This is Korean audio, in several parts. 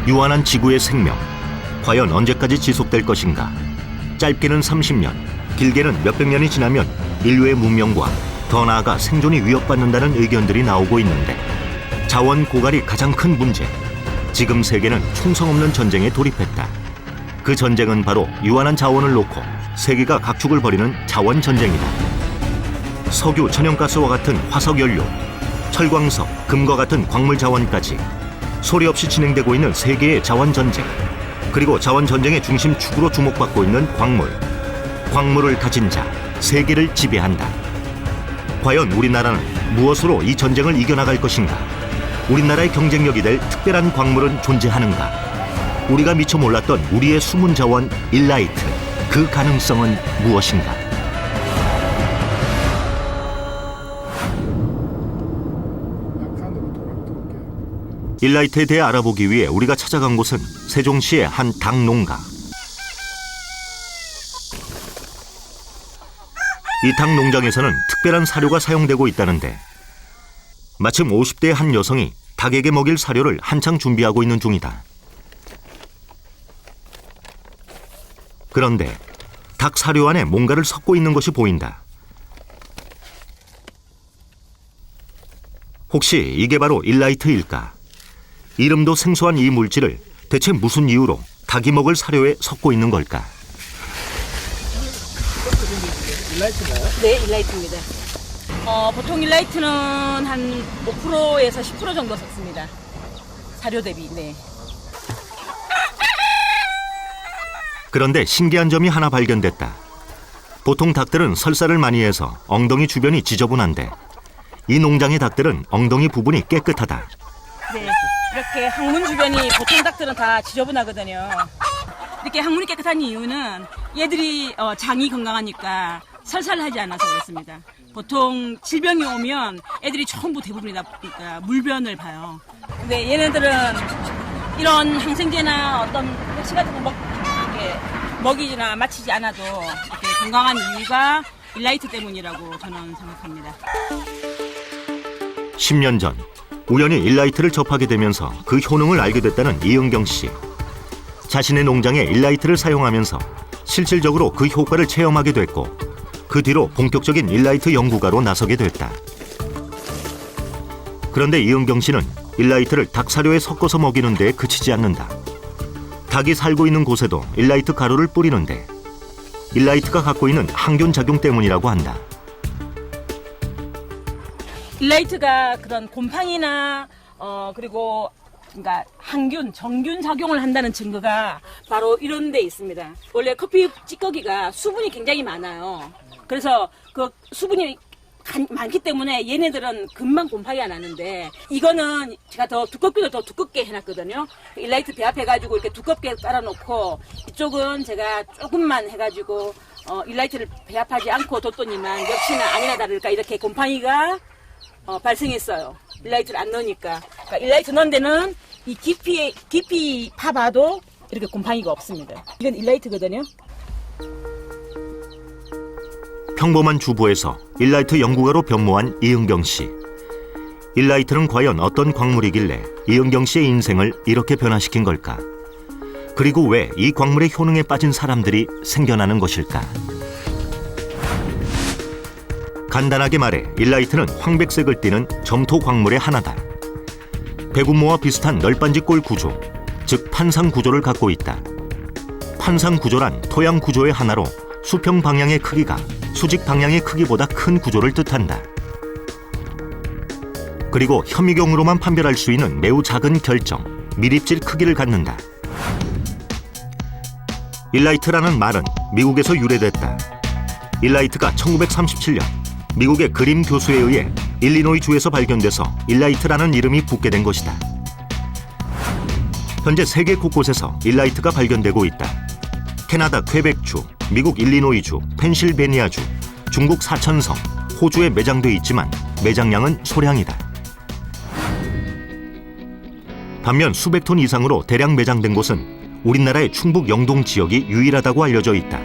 유한한 지구의 생명, 과연 언제까지 지속될 것인가? 짧게는 30년, 길게는 몇백 년이 지나면 인류의 문명과 더 나아가 생존이 위협받는다는 의견들이 나오고 있는데, 자원 고갈이 가장 큰 문제. 지금 세계는 총성 없는 전쟁에 돌입했다. 그 전쟁은 바로 유한한 자원을 놓고 세계가 각축을 벌이는 자원 전쟁이다. 석유, 천연가스와 같은 화석 연료, 철광석, 금과 같은 광물 자원까지 소리 없이 진행되고 있는 세계의 자원 전쟁. 그리고 자원 전쟁의 중심 축으로 주목받고 있는 광물. 광물을 가진 자, 세계를 지배한다. 과연 우리나라는 무엇으로 이 전쟁을 이겨나갈 것인가? 우리나라의 경쟁력이 될 특별한 광물은 존재하는가? 우리가 미처 몰랐던 우리의 숨은 자원 일라이트, 그 가능성은 무엇인가? 일라이트에 대해 알아보기 위해 우리가 찾아간 곳은 세종시의 한 닭 농가. 이 닭 농장에서는 특별한 사료가 사용되고 있다는데, 마침 50대의 한 여성이 닭에게 먹일 사료를 한창 준비하고 있는 중이다. 그런데 닭 사료 안에 뭔가를 섞고 있는 것이 보인다. 혹시 이게 바로 일라이트일까? 이름도 생소한 이 물질을 대체 무슨 이유로 닭이 먹을 사료에 섞고 있는 걸까? 일라이트인가요? 네, 일라이트입니다. 보통 일라이트는 한 5%에서 10% 정도 섞습니다. 사료 대비. 네. 그런데 신기한 점이 하나 발견됐다. 보통 닭들은 설사를 많이 해서 엉덩이 주변이 지저분한데, 이 농장의 닭들은 엉덩이 부분이 깨끗하다. 네, 이렇게 항문 주변이 보통 닭들은 다 지저분하거든요. 이렇게 항문이 깨끗한 이유는 얘들이 장이 건강하니까 설사를 하지 않아서 그렇습니다. 보통 질병이 오면 애들이 전부 대부분이 다 물변을 봐요. 근데 얘네들은 이런 항생제나 어떤 백신 같은 거 먹이나 마치지 않아도 이렇게 건강한 이유가 일라이트 때문이라고 저는 생각합니다. 10년 전 우연히 일라이트를 접하게 되면서 그 효능을 알게 됐다는 이은경 씨. 자신의 농장에 일라이트를 사용하면서 실질적으로 그 효과를 체험하게 됐고, 그 뒤로 본격적인 일라이트 연구가로 나서게 됐다. 그런데 이은경 씨는 일라이트를 닭 사료에 섞어서 먹이는 데 그치지 않는다. 닭이 살고 있는 곳에도 일라이트 가루를 뿌리는데, 일라이트가 갖고 있는 항균 작용 때문이라고 한다. 일라이트가 그런 곰팡이나 그리고 그러니까 항균, 정균 작용을 한다는 증거가 바로 이런 데 있습니다. 원래 커피 찌꺼기가 수분이 굉장히 많아요. 그래서 그 수분이 많기 때문에 얘네들은 금방 곰팡이가 나는데, 이거는 제가 더 두껍기도 더 두껍게 해놨거든요. 일라이트 배합해가지고 이렇게 두껍게 깔아놓고, 이쪽은 제가 조금만 해가지고 일라이트를 배합하지 않고 뒀더니만 역시나 아니나 다를까 이렇게 곰팡이가 발생했어요. 일라이트를 안 넣으니까. 그러니까 일라이트 넣은 데는 이 깊이 파봐도 이렇게 곰팡이가 없습니다. 이건 일라이트거든요. 평범한 주부에서 일라이트 연구가로 변모한 이은경 씨. 일라이트는 과연 어떤 광물이길래 이은경 씨의 인생을 이렇게 변화시킨 걸까? 그리고 왜 이 광물의 효능에 빠진 사람들이 생겨나는 것일까? 간단하게 말해 일라이트는 황백색을 띠는 점토 광물의 하나다. 배군모와 비슷한 널빤지꼴 구조, 즉 판상 구조를 갖고 있다. 판상 구조란 토양 구조의 하나로 수평 방향의 크기가 수직 방향의 크기보다 큰 구조를 뜻한다. 그리고 현미경으로만 판별할 수 있는 매우 작은 결정, 밀입질 크기를 갖는다. 일라이트라는 말은 미국에서 유래됐다. 일라이트가 1937년 미국의 그림 교수에 의해 일리노이 주에서 발견돼서 일라이트라는 이름이 붙게 된 것이다. 현재 세계 곳곳에서 일라이트가 발견되고 있다. 캐나다 퀘벡주, 미국 일리노이주, 펜실베니아주, 중국 사천성, 호주에 매장돼 있지만 매장량은 소량이다. 반면 수백 톤 이상으로 대량 매장된 곳은 우리나라의 충북 영동 지역이 유일하다고 알려져 있다.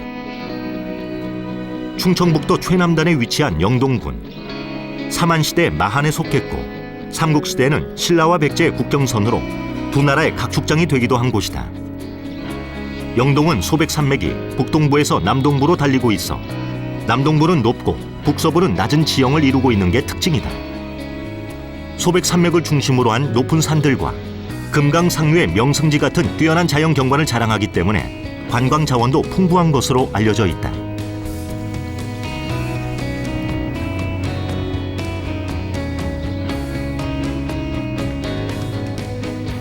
충청북도 최남단에 위치한 영동군. 삼한시대 마한에 속했고, 삼국시대에는 신라와 백제의 국경선으로 두 나라의 각축장이 되기도 한 곳이다. 영동은 소백산맥이 북동부에서 남동부로 달리고 있어 남동부는 높고 북서부는 낮은 지형을 이루고 있는 게 특징이다. 소백산맥을 중심으로 한 높은 산들과 금강상류의 명승지 같은 뛰어난 자연 경관을 자랑하기 때문에 관광 자원도 풍부한 것으로 알려져 있다.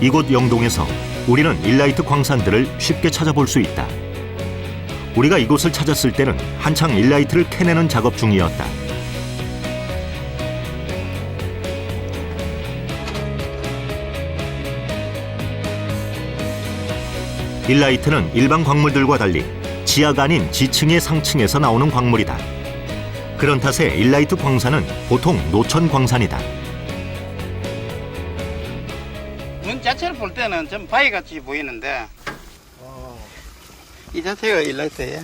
이곳 영동에서 우리는 일라이트 광산들을 쉽게 찾아볼 수 있다. 우리가 이곳을 찾았을 때는 한창 일라이트를 캐내는 작업 중이었다. 일라이트는 일반 광물들과 달리 지하가 아닌 지층의 상층에서 나오는 광물이다. 그런 탓에 일라이트 광산은 보통 노천 광산이다. 눈 자체를 볼 때는 좀 바위같이 보이는데 이 자체가 일라이트예요.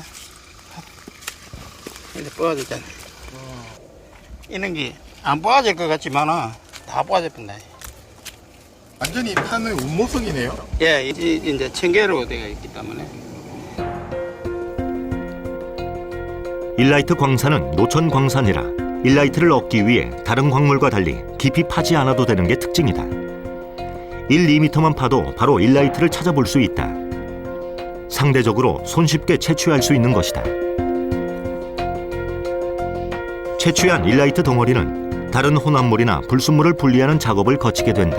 이렇게 뻗어졌잖아요. 이런 게 안 뻗어질 것 같지만은 다 뻗어진다. 완전히 판의 운모성이네요. 예, 이제 청계로 되어 있기 때문에. 일라이트 광산은 노천 광산이라 일라이트를 얻기 위해 다른 광물과 달리 깊이 파지 않아도 되는 게 특징이다. 1~2m만 파도 바로 일라이트를 찾아볼 수 있다. 상대적으로 손쉽게 채취할 수 있는 것이다. 채취한 일라이트 덩어리는 다른 혼합물이나 불순물을 분리하는 작업을 거치게 된다.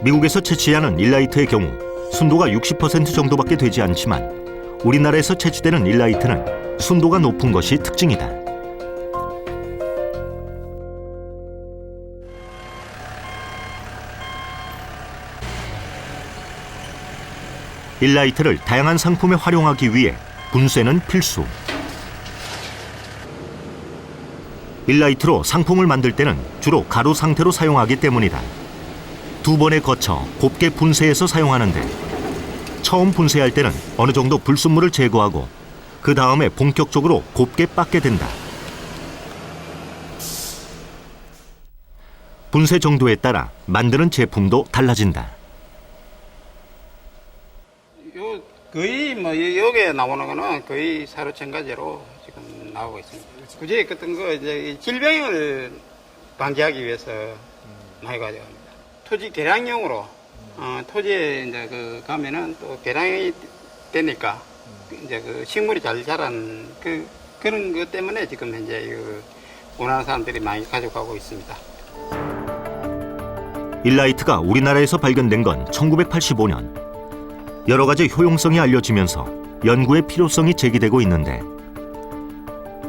미국에서 채취하는 일라이트의 경우 순도가 60% 정도밖에 되지 않지만 우리나라에서 채취되는 일라이트는 순도가 높은 것이 특징이다. 일라이트를 다양한 상품에 활용하기 위해 분쇄는 필수. 일라이트로 상품을 만들 때는 주로 가루 상태로 사용하기 때문이다. 2번에 거쳐 곱게 분쇄해서 사용하는데 처음 분쇄할 때는 어느 정도 불순물을 제거하고 그 다음에 본격적으로 곱게 빻게 된다. 분쇄 정도에 따라 만드는 제품도 달라진다. 거의 여기에 나오는 거는 거의 사료첨가제로 지금 나오고 있습니다. 굳이 어떤 거 이제 질병을 방지하기 위해서 많이 가져갑니다. 토지 개량용으로 토지에 이제 가면은 또 개량이 되니까 이제 식물이 잘 자란 그런 것 때문에 지금 현재 원하는 사람들이 많이 가져가고 있습니다. 일라이트가 우리나라에서 발견된 건 1985년. 여러 가지 효용성이 알려지면서 연구의 필요성이 제기되고 있는데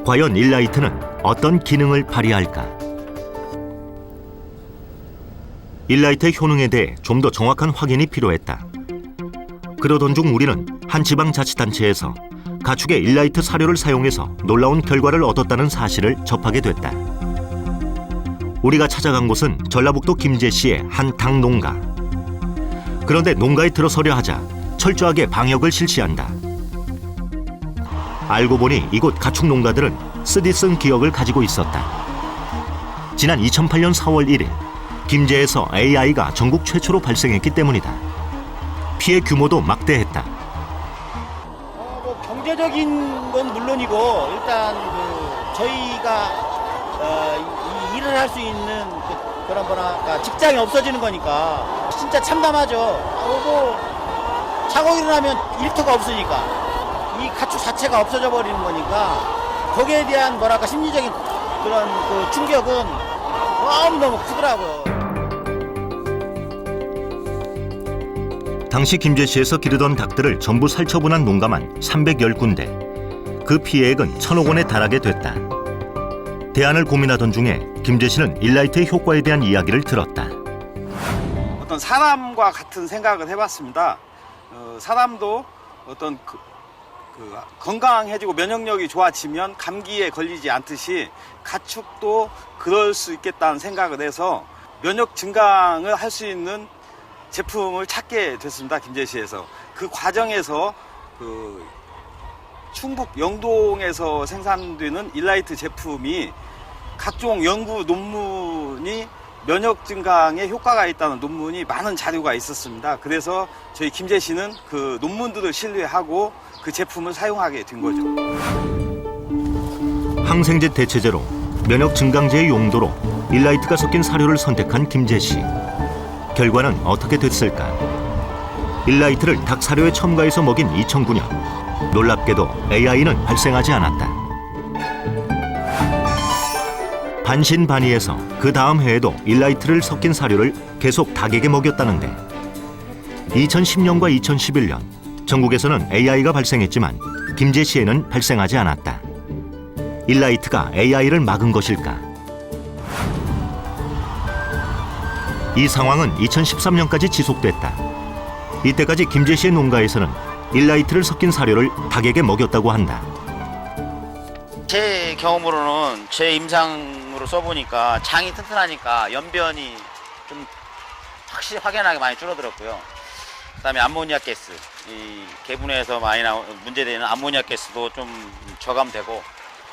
과연 일라이트는 어떤 기능을 발휘할까? 일라이트의 효능에 대해 좀 더 정확한 확인이 필요했다. 그러던 중 우리는 한 지방자치단체에서 가축의 일라이트 사료를 사용해서 놀라운 결과를 얻었다는 사실을 접하게 됐다. 우리가 찾아간 곳은 전라북도 김제시의 한 닭 농가. 그런데 농가에 들어서려 하자 철저하게 방역을 실시한다. 알고 보니 이곳 가축 농가들은 쓰디쓴 기억을 가지고 있었다. 지난 2008년 4월 1일 김제에서 AI가 전국 최초로 발생했기 때문이다. 피해 규모도 막대했다. 경제적인 건 물론이고 일단 저희가 일을 할 수 있는 그런 거나 직장이 없어지는 거니까 진짜 참담하죠. 자고 일어나면 일터가 없으니까 이 가축 자체가 없어져 버리는 거니까 거기에 대한 심리적인 그런 충격은 너무너무 크더라고요. 당시 김제시에서 기르던 닭들을 전부 살처분한 농가만 310군데. 그 피해액은 1,000억 원에 달하게 됐다. 대안을 고민하던 중에 김제시는 일라이트의 효과에 대한 이야기를 들었다. 어떤 사람과 같은 생각을 해봤습니다. 사람도 어떤 건강해지고 면역력이 좋아지면 감기에 걸리지 않듯이 가축도 그럴 수 있겠다는 생각을 해서 면역 증강을 할 수 있는 제품을 찾게 됐습니다. 김제시에서. 그 과정에서 충북 영동에서 생산되는 일라이트 제품이 각종 연구 논문이 면역 증강에 효과가 있다는 논문이 많은 자료가 있었습니다. 그래서 저희 김제시는 그 논문들을 신뢰하고 그 제품을 사용하게 된 거죠. 항생제 대체제로 면역 증강제의 용도로 일라이트가 섞인 사료를 선택한 김제시. 결과는 어떻게 됐을까? 일라이트를 닭 사료에 첨가해서 먹인 2009년. 놀랍게도 AI는 발생하지 않았다. 반신반의해서 그 다음 해에도 일라이트를 섞인 사료를 계속 닭에게 먹였다는데 2010년과 2011년 전국에서는 AI가 발생했지만 김제시에는 발생하지 않았다. 일라이트가 AI를 막은 것일까? 이 상황은 2013년까지 지속됐다. 이때까지 김제시의 농가에서는 일라이트를 섞인 사료를 닭에게 먹였다고 한다. 제 경험으로는 제 임상으로 써보니까 장이 튼튼하니까 연변이 좀 확실히 확연하게 많이 줄어들었고요. 그다음에 암모니아 가스, 이 개분해에서 많이 문제되는 암모니아 가스도 좀 저감되고,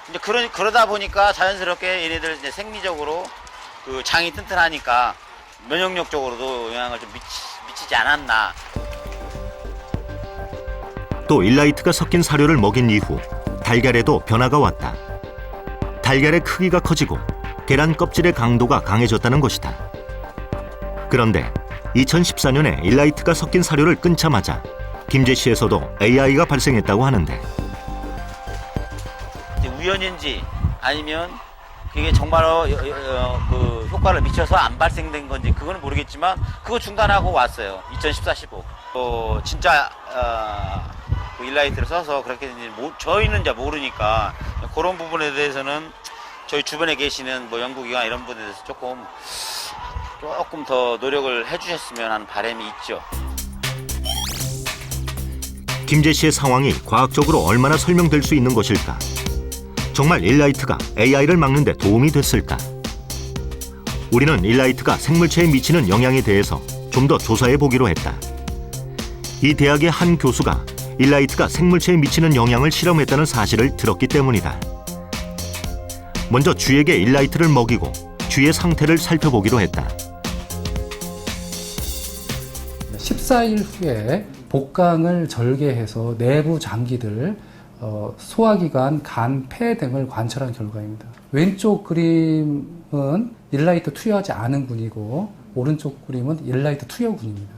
이제 그러다 보니까 자연스럽게 얘네들 이제 생리적으로 그 장이 튼튼하니까 면역력적으로도 영향을 좀 미치지 않았나. 또 일라이트가 섞인 사료를 먹인 이후 달걀에도 변화가 왔다. 달걀의 크기가 커지고 계란 껍질의 강도가 강해졌다는 것이다. 그런데 2014년에 일라이트가 섞인 사료를 끊자마자 김제시에서도 AI가 발생했다고 하는데 우연인지 아니면 그게 정말로 그 효과를 미쳐서 안 발생된 건지 그건 모르겠지만 그거 중단하고 왔어요. 2014-15. 진짜 그 일라이트를 써서 그렇게 된지 저희는 이제 모르니까 그런 부분에 대해서는 저희 주변에 계시는 뭐 연구기관 이런 분에 대해서 조금 더 노력을 해주셨으면 하는 바람이 있죠. 김제시의 상황이 과학적으로 얼마나 설명될 수 있는 것일까? 정말 일라이트가 AI를 막는 데 도움이 됐을까? 우리는 일라이트가 생물체에 미치는 영향에 대해서 좀 더 조사해 보기로 했다. 이 대학의 한 교수가 일라이트가 생물체에 미치는 영향을 실험했다는 사실을 들었기 때문이다. 먼저 쥐에게 일라이트를 먹이고 쥐의 상태를 살펴보기로 했다. 14일 후에 복강을 절개해서 내부 장기들, 소화기관, 간, 폐 등을 관찰한 결과입니다. 왼쪽 그림은 일라이트 투여하지 않은 군이고 오른쪽 그림은 일라이트 투여 군입니다.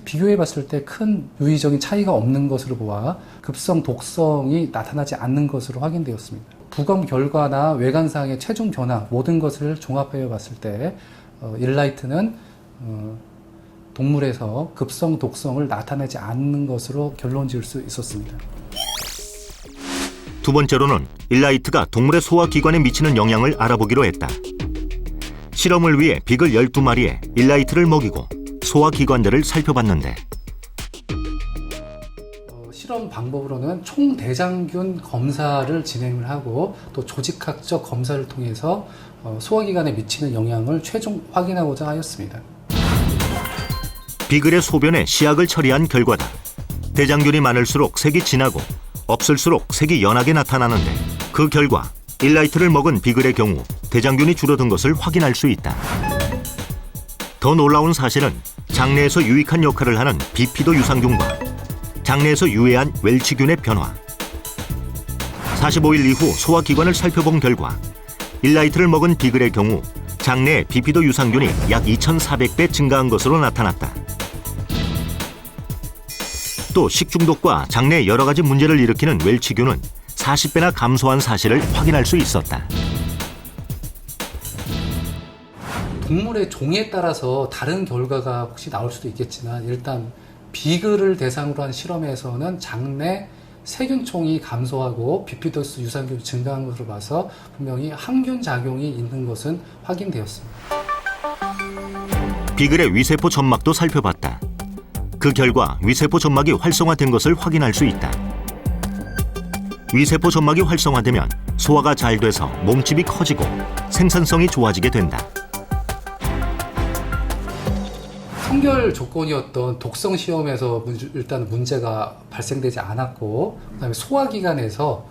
비교해 봤을 때 큰 유의적인 차이가 없는 것으로 보아 급성 독성이 나타나지 않는 것으로 확인되었습니다. 부검 결과나 외관상의 체중 변화 모든 것을 종합해 봤을 때 일라이트는 동물에서 급성 독성을 나타내지 않는 것으로 결론 지을 수 있었습니다. 두 번째로는 일라이트가 동물의 소화기관에 미치는 영향을 알아보기로 했다. 실험을 위해 비글 12마리에 일라이트를 먹이고 소화기관들을 살펴봤는데 실험 방법으로는 총대장균 검사를 진행을 하고 또 조직학적 검사를 통해서 소화기관에 미치는 영향을 최종 확인하고자 하였습니다. 비글의 소변에 시약을 처리한 결과다. 대장균이 많을수록 색이 진하고 없을수록 색이 연하게 나타나는데 그 결과 일라이트를 먹은 비글의 경우 대장균이 줄어든 것을 확인할 수 있다. 더 놀라운 사실은 장내에서 유익한 역할을 하는 비피도 유산균과 장내에서 유해한 웰치균의 변화. 45일 이후 소화기관을 살펴본 결과 일라이트를 먹은 비글의 경우 장내 비피도 유산균이 약 2,400배 증가한 것으로 나타났다. 또 식중독과 장내 여러 가지 문제를 일으키는 웰치균은 40배나 감소한 사실을 확인할 수 있었다. 동물의 종에 따라서 다른 결과가 혹시 나올 수도 있겠지만 일단 비글을 대상으로 한 실험에서는 장내 세균총이 감소하고 비피도스 유산균이 증가한 것으로 봐서 분명히 항균 작용이 있는 것은 확인되었습니다. 비글의 위세포 점막도 살펴봤다. 그 결과 위세포 점막이 활성화된 것을 확인할 수 있다. 위세포 점막이 활성화되면 소화가 잘 돼서 몸집이 커지고 생산성이 좋아지게 된다. 선결 조건이었던 독성 시험에서 일단 문제가 발생되지 않았고, 그다음에 소화기관에서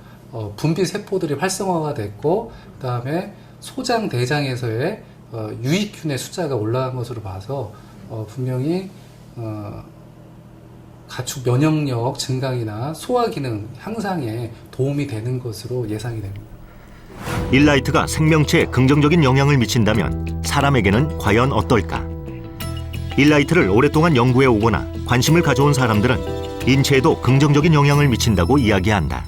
분비 세포들이 활성화가 됐고, 그다음에 소장 대장에서의 유익균의 숫자가 올라간 것으로 봐서 분명히 가축 면역력 증강이나 소화 기능 향상에 도움이 되는 것으로 예상이 됩니다. 일라이트가 생명체에 긍정적인 영향을 미친다면 사람에게는 과연 어떨까? 일라이트를 오랫동안 연구해 오거나 관심을 가져온 사람들은 인체에도 긍정적인 영향을 미친다고 이야기한다.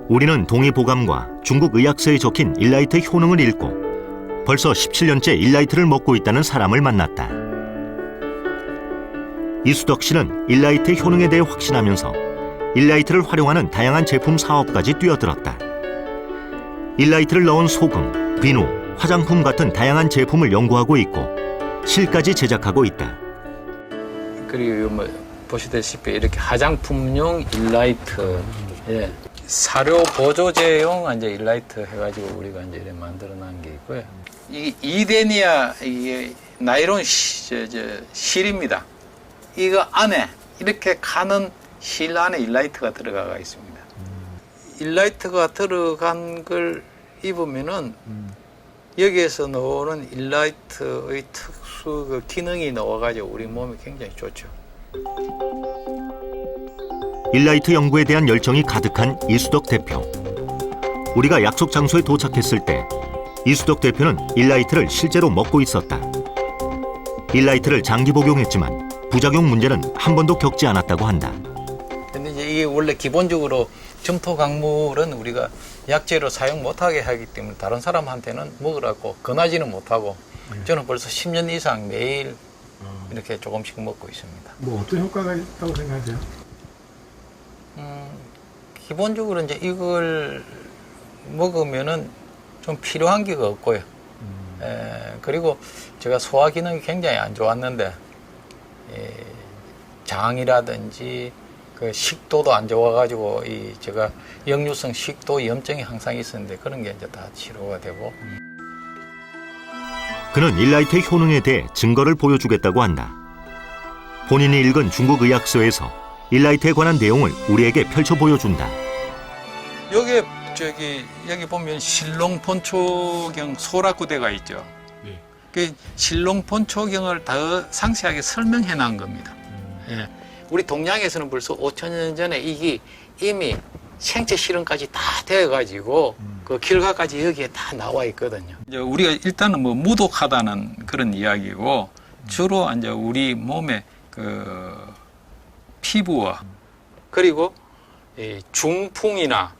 우리는 동의보감과 중국 의학서에 적힌 일라이트 효능을 읽고 벌써 17년째 일라이트를 먹고 있다는 사람을 만났다. 이수덕 씨는 일라이트 효능에 대해 확신하면서 일라이트를 활용하는 다양한 제품 사업까지 뛰어들었다. 일라이트를 넣은 소금, 비누, 화장품 같은 다양한 제품을 연구하고 있고 실까지 제작하고 있다. 그리고 뭐 보시다시피 이렇게 화장품용 일라이트, 예. 사료 보조제용 이제 일라이트 해가지고 우리가 이제 이렇게 만들어놓은 게 있고요. 이 이데니아 이게 나일론 실입니다. 이거 안에 이렇게 가는 실 안에 일라이트가 들어가 있습니다. 일라이트가 들어간 걸 입으면은 여기에서 나오는 일라이트의 특수 그 기능이 나와가지고 우리 몸에 굉장히 좋죠. 일라이트 연구에 대한 열정이 가득한 이수덕 대표. 우리가 약속 장소에 도착했을 때 이수덕 대표는 일라이트를 실제로 먹고 있었다. 일라이트를 장기 복용했지만 부작용 문제는 한 번도 겪지 않았다고 한다. 근데 이제 이게 원래 기본적으로 점토강물은 우리가 약재로 사용 못하게 하기 때문에 다른 사람한테는 먹으라고 권하지는 못하고 저는 벌써 10년 이상 매일 이렇게 조금씩 먹고 있습니다. 뭐 어떤 효과가 있다고 생각하세요? 기본적으로 이제 이걸 먹으면은 좀 필요한 게 없고요. 그리고 제가 소화 기능이 굉장히 안 좋았는데 장이라든지 그 식도도 안 좋아가지고 제가 역류성 식도 염증이 항상 있었는데 그런 게 이제 다 치료가 되고. 그는 일라이트의 효능에 대해 증거를 보여주겠다고 한다. 본인이 읽은 중국 의학서에서 일라이트에 관한 내용을 우리에게 펼쳐 보여준다. 여기 보면 신롱본초경 소라구대가 있죠. 네. 그 신롱본초경을 더 상세하게 설명해 놓은 겁니다. 예. 우리 동양에서는 벌써 5,000년 전에 이게 이미 생체 실험까지 다 되어가지고 그 결과까지 여기에 다 나와 있거든요. 이제 우리가 일단은 뭐 무독하다는 그런 이야기고 주로 이제 우리 몸의 그 피부와 그리고 이 중풍이나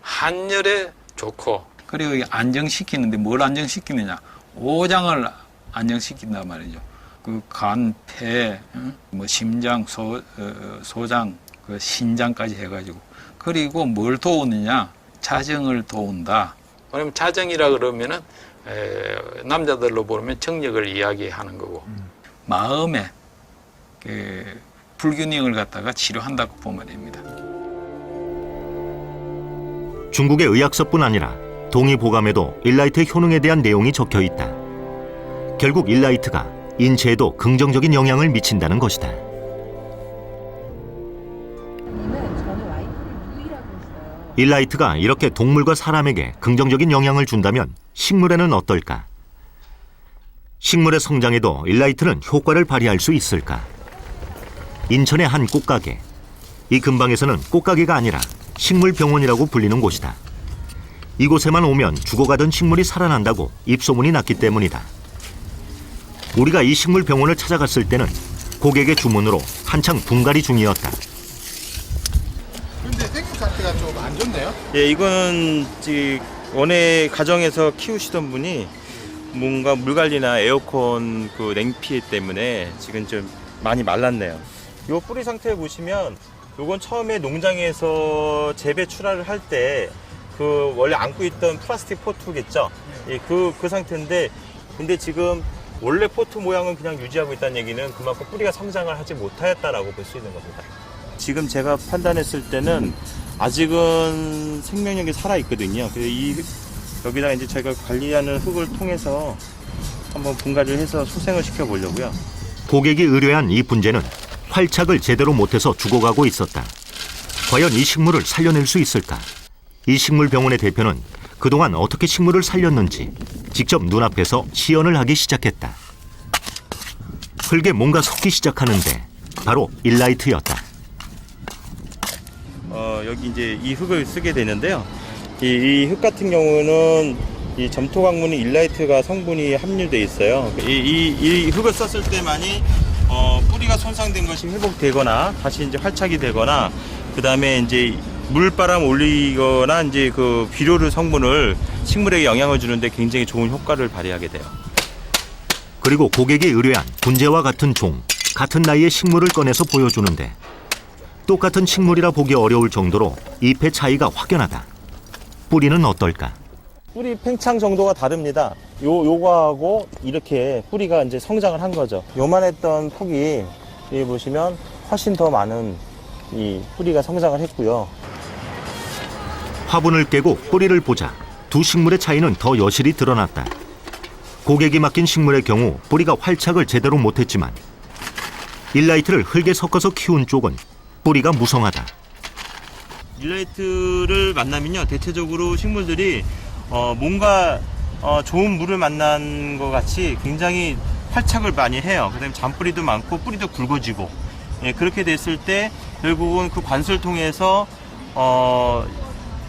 한열에 좋고 그리고 안정시키는데 뭘 안정시키느냐 오장을 안정시킨단 말이죠. 그 간, 폐, 뭐 심장, 소장, 그 신장까지 해가지고 그리고 뭘 도우느냐 자정을 도운다. 왜냐면 자정이라 그러면은 남자들로 보면 정력을 이야기하는 거고 마음의 그 불균형을 갖다가 치료한다고 보면 됩니다. 중국의 의학서뿐 아니라 동의보감에도 일라이트의 효능에 대한 내용이 적혀 있다. 결국 일라이트가 인체에도 긍정적인 영향을 미친다는 것이다. 일라이트가 이렇게 동물과 사람에게 긍정적인 영향을 준다면 식물에는 어떨까? 식물의 성장에도 일라이트는 효과를 발휘할 수 있을까? 인천의 한 꽃가게. 이 근방에서는 꽃가게가 아니라 식물병원이라고 불리는 곳이다. 이곳에만 오면 죽어가던 식물이 살아난다고 입소문이 났기 때문이다. 우리가 이 식물병원을 찾아갔을 때는 고객의 주문으로 한창 분갈이 중이었다. 근데 생육 상태가 좀 안 좋네요. 예, 이거는 원래 가정에서 키우시던 분이 뭔가 물관리나 에어컨 그 냉피 때문에 지금 좀 많이 말랐네요. 요 뿌리 상태 보시면 요건 처음에 농장에서 재배 출하를 할 때 그 원래 안고 있던 플라스틱 포트겠죠. 예, 그 상태인데 근데 지금 원래 포트 모양은 그냥 유지하고 있다는 얘기는 그만큼 뿌리가 성장을 하지 못하였다라고 볼 수 있는 겁니다. 지금 제가 판단했을 때는 아직은 생명력이 살아 있거든요. 그래서 여기다 이제 저희가 관리하는 흙을 통해서 한번 분갈이를 해서 소생을 시켜 보려고요. 고객이 의뢰한 이 분재는 활착을 제대로 못해서 죽어가고 있었다. 과연 이 식물을 살려낼 수 있을까? 이 식물병원의 대표는 그동안 어떻게 식물을 살렸는지 직접 눈앞에서 시연을 하기 시작했다. 흙에 뭔가 섞기 시작하는데 바로 일라이트였다. 여기 이제 이 흙을 쓰게 되는데요. 이 흙 같은 경우는 이 점토 광물인 일라이트가 성분이 함유돼 있어요. 이 흙을 썼을 때만이 뿌리가 손상된 것이 회복되거나 다시 이제 활착이 되거나 그 다음에 이제 물바람 올리거나 이제 그 비료를 성분을 식물에게 영향을 주는데 굉장히 좋은 효과를 발휘하게 돼요. 그리고 고객이 의뢰한 분재와 같은 종, 같은 나이의 식물을 꺼내서 보여주는데 똑같은 식물이라 보기 어려울 정도로 잎의 차이가 확연하다. 뿌리는 어떨까? 뿌리 팽창 정도가 다릅니다. 요거하고 이렇게 뿌리가 이제 성장을 한 거죠. 요만했던 폭이 여기 보시면 훨씬 더 많은 이 뿌리가 성장을 했고요. 화분을 깨고 뿌리를 보자 두 식물의 차이는 더 여실히 드러났다. 고객이 맡긴 식물의 경우 뿌리가 활착을 제대로 못했지만 일라이트를 흙에 섞어서 키운 쪽은 뿌리가 무성하다. 일라이트를 만나면요, 대체적으로 식물들이 뭔가 좋은 물을 만난 것 같이 굉장히 활착을 많이 해요. 그다음에 잔뿌리도 많고 뿌리도 굵어지고, 예, 그렇게 됐을 때 결국은 그 관수를 통해서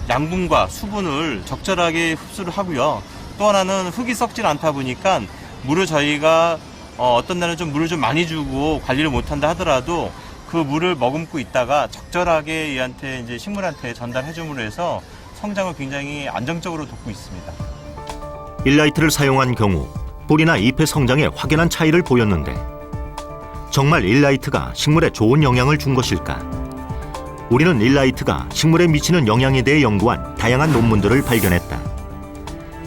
양분과 수분을 적절하게 흡수를 하고요. 또 하나는 흙이 썩질 않다 보니까 물을 저희가 어떤 날은 좀 물을 좀 많이 주고 관리를 못한다 하더라도 그 물을 머금고 있다가 적절하게 얘한테 이제 식물한테 전달해 줌으로 해서 성장을 굉장히 안정적으로 돕고 있습니다. 일라이트를 사용한 경우 뿌리나 잎의 성장에 확연한 차이를 보였는데 정말 일라이트가 식물에 좋은 영향을 준 것일까? 우리는 일라이트가 식물에 미치는 영향에 대해 연구한 다양한 논문들을 발견했다.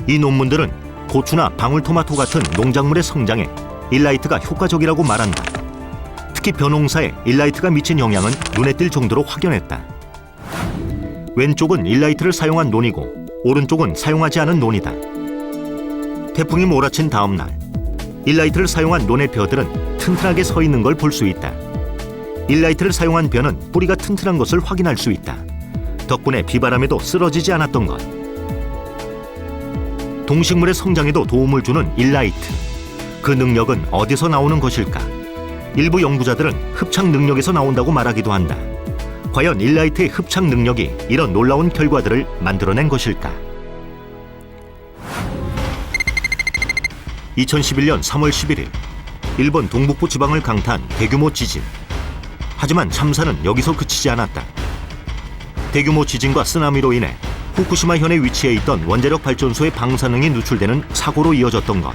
이 논문들은 고추나 방울토마토 같은 농작물의 성장에 일라이트가 효과적이라고 말한다. 특히 벼농사에 일라이트가 미친 영향은 눈에 띌 정도로 확연했다. 왼쪽은 일라이트를 사용한 논이고 오른쪽은 사용하지 않은 논이다. 태풍이 몰아친 다음 날 일라이트를 사용한 논의 벼들은 튼튼하게 서 있는 걸 볼 수 있다. 일라이트를 사용한 벼는 뿌리가 튼튼한 것을 확인할 수 있다. 덕분에 비바람에도 쓰러지지 않았던 것. 동식물의 성장에도 도움을 주는 일라이트. 그 능력은 어디서 나오는 것일까? 일부 연구자들은 흡착 능력에서 나온다고 말하기도 한다. 과연 일라이트의 흡착 능력이 이런 놀라운 결과들을 만들어낸 것일까? 2011년 3월 11일 일본 동북부 지방을 강타한 대규모 지진. 하지만 참사는 여기서 그치지 않았다. 대규모 지진과 쓰나미로 인해 후쿠시마현에 위치해 있던 원자력 발전소의 방사능이 누출되는 사고로 이어졌던 것.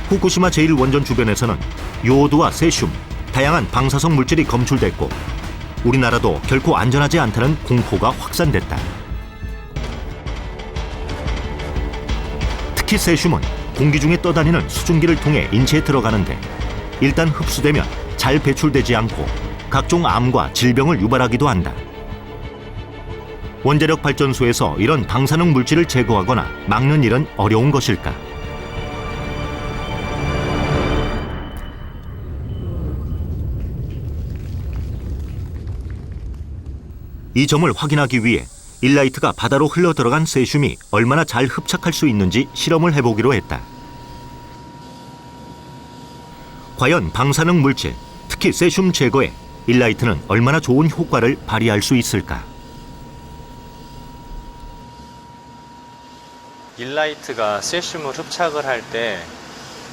후쿠시마 제1원전 주변에서는 요오드와 세슘, 다양한 방사성 물질이 검출됐고 우리나라도 결코 안전하지 않다는 공포가 확산됐다. 특히 세슘은 공기 중에 떠다니는 수증기를 통해 인체에 들어가는데 일단 흡수되면 잘 배출되지 않고 각종 암과 질병을 유발하기도 한다. 원자력 발전소에서 이런 방사능 물질을 제거하거나 막는 일은 어려운 것일까? 이 점을 확인하기 위해 일라이트가 바다로 흘러들어간 세슘이 얼마나 잘 흡착할 수 있는지 실험을 해보기로 했다. 과연 방사능 물질, 특히 세슘 제거에 일라이트는 얼마나 좋은 효과를 발휘할 수 있을까? 일라이트가 세슘을 흡착을 할 때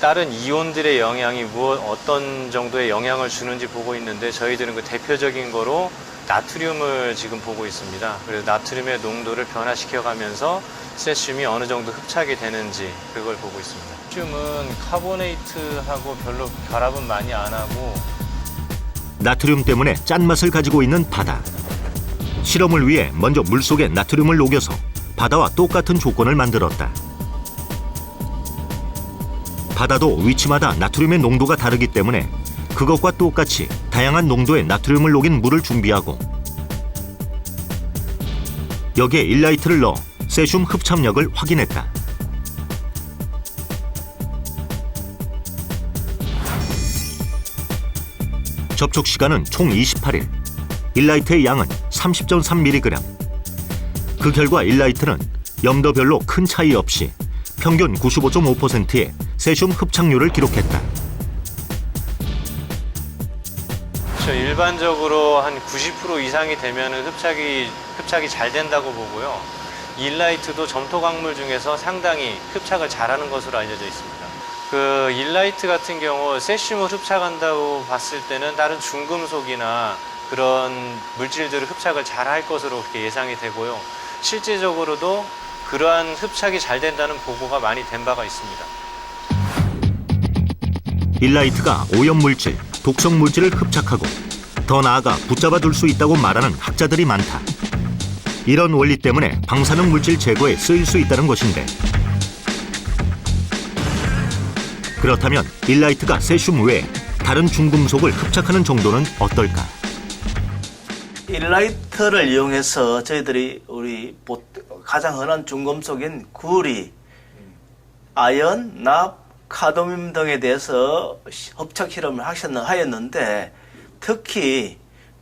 다른 이온들의 영향이 어떤 정도의 영향을 주는지 보고 있는데 저희들은 그 대표적인 거로 나트륨을 지금 보고 있습니다. 그래서 나트륨의 농도를 변화시켜가면서 세슘이 어느 정도 흡착이 되는지 그걸 보고 있습니다. 세슘은 카보네이트하고 별로 결합은 많이 안 하고 나트륨 때문에 짠맛을 가지고 있는 바다. 실험을 위해 먼저 물속에 나트륨을 녹여서 바다와 똑같은 조건을 만들었다. 바다도 위치마다 나트륨의 농도가 다르기 때문에 그것과 똑같이 다양한 농도의 나트륨을 녹인 물을 준비하고 여기에 일라이트를 넣어 세슘 흡착력을 확인했다. 접촉 시간은 총 28일, 일라이트의 양은 30.3mg. 그 결과 일라이트는 염도별로 큰 차이 없이 평균 95.5%의 세슘 흡착률을 기록했다. 일반적으로 한 90% 이상이 되면 흡착이 잘 된다고 보고요. 일라이트도 점토 광물 중에서 상당히 흡착을 잘하는 것으로 알려져 있습니다. 그 일라이트 같은 경우 세슘을 흡착한다고 봤을 때는 다른 중금속이나 그런 물질들을 흡착을 잘할 것으로 그렇게 예상이 되고요. 실제적으로도 그러한 흡착이 잘 된다는 보고가 많이 된 바가 있습니다. 일라이트가 오염물질, 독성물질을 흡착하고 더 나아가 붙잡아둘 수 있다고 말하는 학자들이 많다. 이런 원리 때문에 방사능 물질 제거에 쓰일 수 있다는 것인데, 그렇다면 일라이트가 세슘 외에 다른 중금속을 흡착하는 정도는 어떨까? 일라이트를 이용해서 저희들이 가장 흔한 중금속인 구리, 아연, 납, 카드뮴 등에 대해서 흡착 실험을 하였는데 특히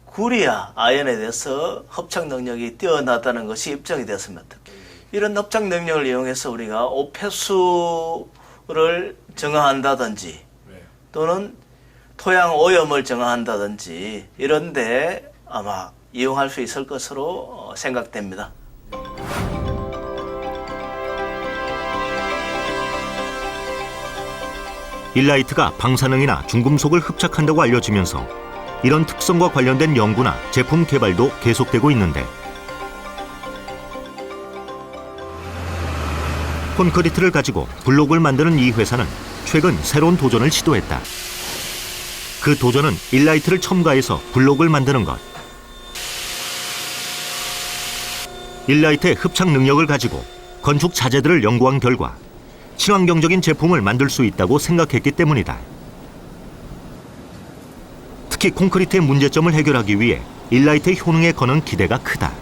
구리와 아연에 대해서 흡착 능력이 뛰어나다는 것이 입증이 되었습니다. 이런 흡착 능력을 이용해서 우리가 오폐수를 정화한다든지 또는 토양 오염을 정화한다든지 이런 데 아마 이용할 수 있을 것으로 생각됩니다. 일라이트가 방사능이나 중금속을 흡착한다고 알려지면서 이런 특성과 관련된 연구나 제품 개발도 계속되고 있는데, 콘크리트를 가지고 블록을 만드는 이 회사는 최근 새로운 도전을 시도했다. 그 도전은 일라이트를 첨가해서 블록을 만드는 것. 일라이트의 흡착 능력을 가지고 건축 자재들을 연구한 결과 친환경적인 제품을 만들 수 있다고 생각했기 때문이다. 특히 콘크리트의 문제점을 해결하기 위해 일라이트의 효능에 거는 기대가 크다.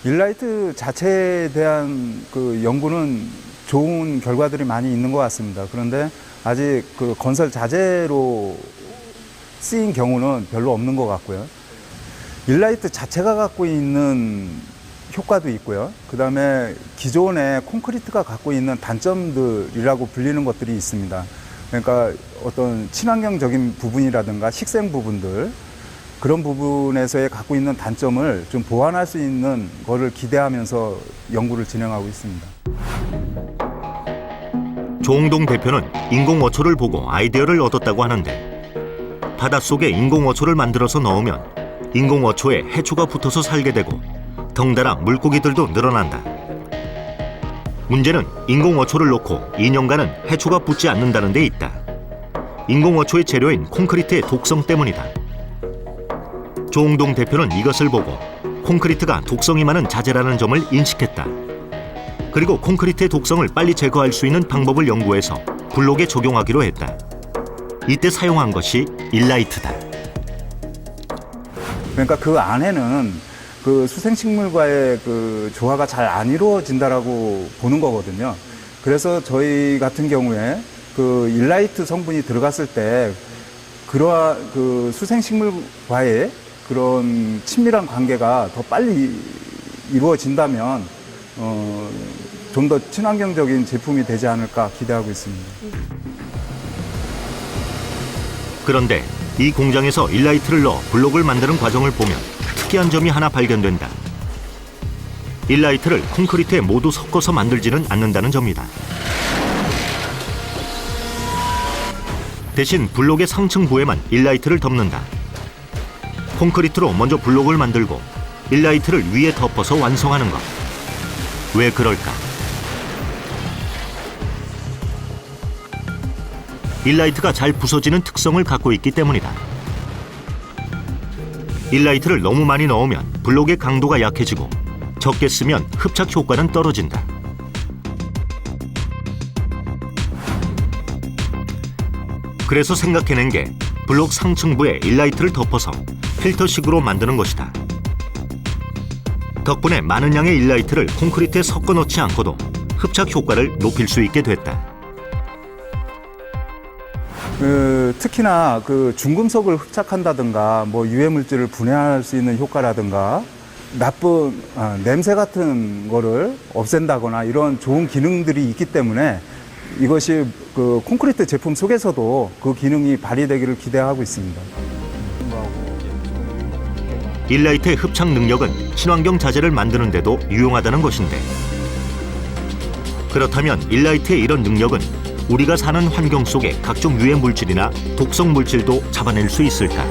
일라이트 자체에 대한 그 연구는 좋은 결과들이 많이 있는 것 같습니다. 그런데 아직 그 건설 자재로 쓰인 경우는 별로 없는 것 같고요. 일라이트 자체가 갖고 있는 효과도 있고요. 그 다음에 기존의 콘크리트가 갖고 있는 단점들이라고 불리는 것들이 있습니다. 그러니까 어떤 친환경적인 부분이라든가 식생 부분들, 그런 부분에서의 갖고 있는 단점을 좀 보완할 수 있는 거를 기대하면서 연구를 진행하고 있습니다. 조홍동 대표는 인공어초를 보고 아이디어를 얻었다고 하는데, 바닷속에 인공어초를 만들어서 넣으면 인공어초에 해초가 붙어서 살게 되고 덩달아 물고기들도 늘어난다. 문제는 인공어초를 넣고 2년간은 해초가 붙지 않는다는 데 있다. 인공어초의 재료인 콘크리트의 독성 때문이다. 조홍동 대표는 이것을 보고 콘크리트가 독성이 많은 자재라는 점을 인식했다. 그리고 콘크리트의 독성을 빨리 제거할 수 있는 방법을 연구해서 블록에 적용하기로 했다. 이때 사용한 것이 일라이트다. 그러니까 그 안에는 그 수생식물과의 그 조화가 잘 안 이루어진다라고 보는 거거든요. 그래서 저희 같은 경우에 그 일라이트 성분이 들어갔을 때 그러한 그 수생식물과의 그런 친밀한 관계가 더 빨리 이루어진다면 좀 더 친환경적인 제품이 되지 않을까 기대하고 있습니다. 그런데 이 공장에서 일라이트를 넣어 블록을 만드는 과정을 보면 특이한 점이 하나 발견된다. 일라이트를 콘크리트에 모두 섞어서 만들지는 않는다는 점이다. 대신 블록의 상층 부에만 일라이트를 덮는다. 콘크리트로 먼저 블록을 만들고 일라이트를 위에 덮어서 완성하는 것. 왜 그럴까? 일라이트가 잘 부서지는 특성을 갖고 있기 때문이다. 일라이트를 너무 많이 넣으면 블록의 강도가 약해지고 적게 쓰면 흡착 효과는 떨어진다. 그래서 생각해낸 게 블록 상층부에 일라이트를 덮어서 필터식으로 만드는 것이다. 덕분에 많은 양의 일라이트를 콘크리트에 섞어 넣지 않고도 흡착 효과를 높일 수 있게 됐다. 특히나 그 중금속을 흡착한다든가 뭐 유해 물질을 분해할 수 있는 효과라든가 나쁜 냄새 같은 거를 없앤다거나 이런 좋은 기능들이 있기 때문에 이것이 그 콘크리트 제품 속에서도 그 기능이 발휘되기를 기대하고 있습니다. 일라이트의 흡착 능력은 친환경 자재를 만드는 데도 유용하다는 것인데, 그렇다면 일라이트의 이런 능력은 우리가 사는 환경 속의 각종 유해 물질이나 독성 물질도 잡아낼 수 있을까?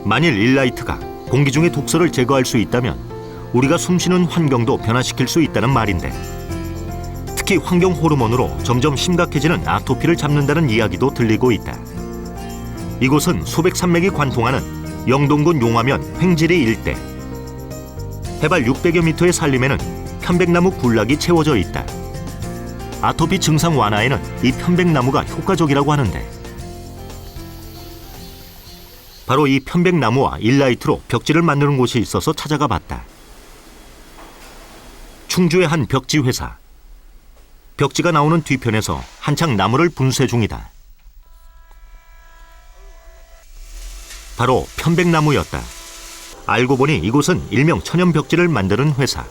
만일 일라이트가 공기 중의 독소를 제거할 수 있다면 우리가 숨쉬는 환경도 변화시킬 수 있다는 말인데, 특히 환경 호르몬으로 점점 심각해지는 아토피를 잡는다는 이야기도 들리고 있다. 이곳은 소백 산맥이 관통하는 영동군 용화면 횡지리 일대. 해발 600여 미터의 산림에는 편백나무 군락이 채워져 있다. 아토피 증상 완화에는 이 편백나무가 효과적이라고 하는데, 바로 이 편백나무와 일라이트로 벽지를 만드는 곳이 있어서 찾아가 봤다. 충주의 한 벽지 회사. 벽지가 나오는 뒤편에서 한창 나무를 분쇄 중이다. 바로 편백나무였다. 알고 보니 이곳은 일명 천연 벽지를 만드는 회사.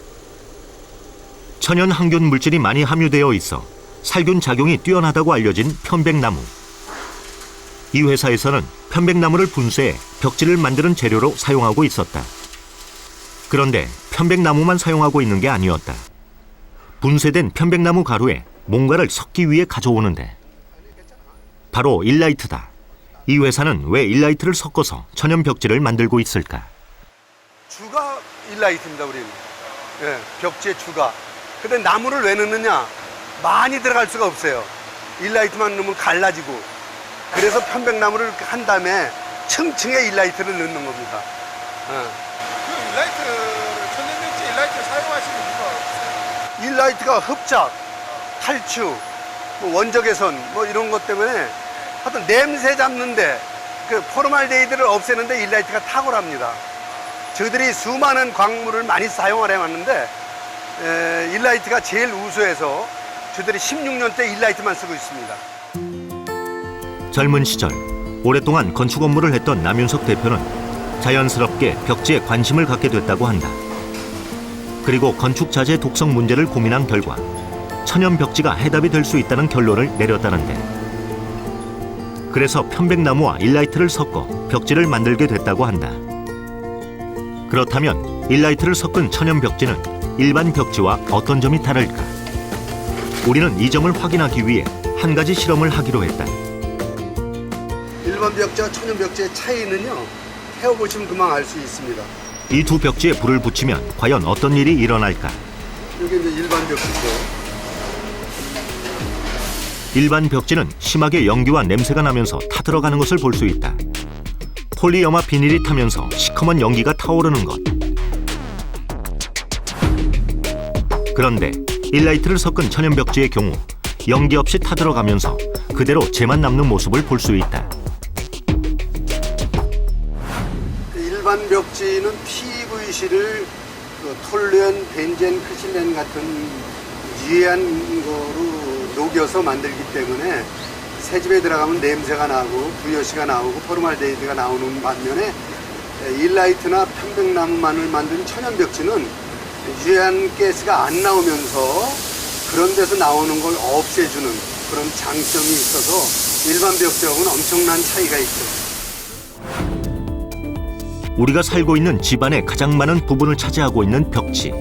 천연 항균 물질이 많이 함유되어 있어 살균 작용이 뛰어나다고 알려진 편백나무. 이 회사에서는 편백나무를 분쇄해 벽지를 만드는 재료로 사용하고 있었다. 그런데 편백나무만 사용하고 있는 게 아니었다. 분쇄된 편백나무 가루에 뭔가를 섞기 위해 가져오는데, 바로 일라이트다. 이 회사는 왜 일라이트를 섞어서 천연 벽지를 만들고 있을까? 주가 일라이트입니다, 우리는. 예, 벽지의 주가. 근데 나무를 왜 넣느냐? 많이 들어갈 수가 없어요. 일라이트만 넣으면 갈라지고. 그래서 편백나무를 한 다음에 층층에 일라이트를 넣는 겁니다. 그 일라이트를, 천연벽지 일라이트를 사용하시는 이유가 없어요? 일라이트가 흡착, 탈취, 뭐 원적 개선 뭐 이런 것 때문에 하여튼 냄새 잡는데 그 포르말데히드를 없애는데 일라이트가 탁월합니다. 저희들이 수많은 광물을 많이 사용을 해왔는데 일라이트가 제일 우수해서 저희들이 16년째 일라이트만 쓰고 있습니다. 젊은 시절 오랫동안 건축 업무를 했던 남윤석 대표는 자연스럽게 벽지에 관심을 갖게 됐다고 한다. 그리고 건축 자재 독성 문제를 고민한 결과 천연 벽지가 해답이 될 수 있다는 결론을 내렸다는데, 그래서 편백나무와 일라이트를 섞어 벽지를 만들게 됐다고 한다. 그렇다면 일라이트를 섞은 천연 벽지는 일반 벽지와 어떤 점이 다를까? 우리는 이 점을 확인하기 위해 한 가지 실험을 하기로 했다. 일반 벽지와 천연 벽지의 차이는요, 해보시면 금방 알 수 있습니다. 이 두 벽지에 불을 붙이면 과연 어떤 일이 일어날까? 여기 이제 일반 벽지죠. 일반 벽지는 심하게 연기와 냄새가 나면서 타들어가는 것을 볼 수 있다. 폴리염화 비닐이 타면서 시커먼 연기가 타오르는 것. 그런데 일라이트를 섞은 천연 벽지의 경우 연기 없이 타들어가면서 그대로 재만 남는 모습을 볼 수 있다. 일반 벽지는 PVC를 톨루엔, 벤젠, 크실렌 같은 유해한 거로 녹여서 만들기 때문에 새집에 들어가면 냄새가 나고 VOC가 나오고 포르말데히드가 나오는 반면에 일라이트나 편백나무만을 만든 천연 벽지는 유해한 가스가 안 나오면서 그런 데서 나오는 걸 없애주는 그런 장점이 있어서 일반 벽지하고는 엄청난 차이가 있죠. 우리가 살고 있는 집안의 가장 많은 부분을 차지하고 있는 벽지.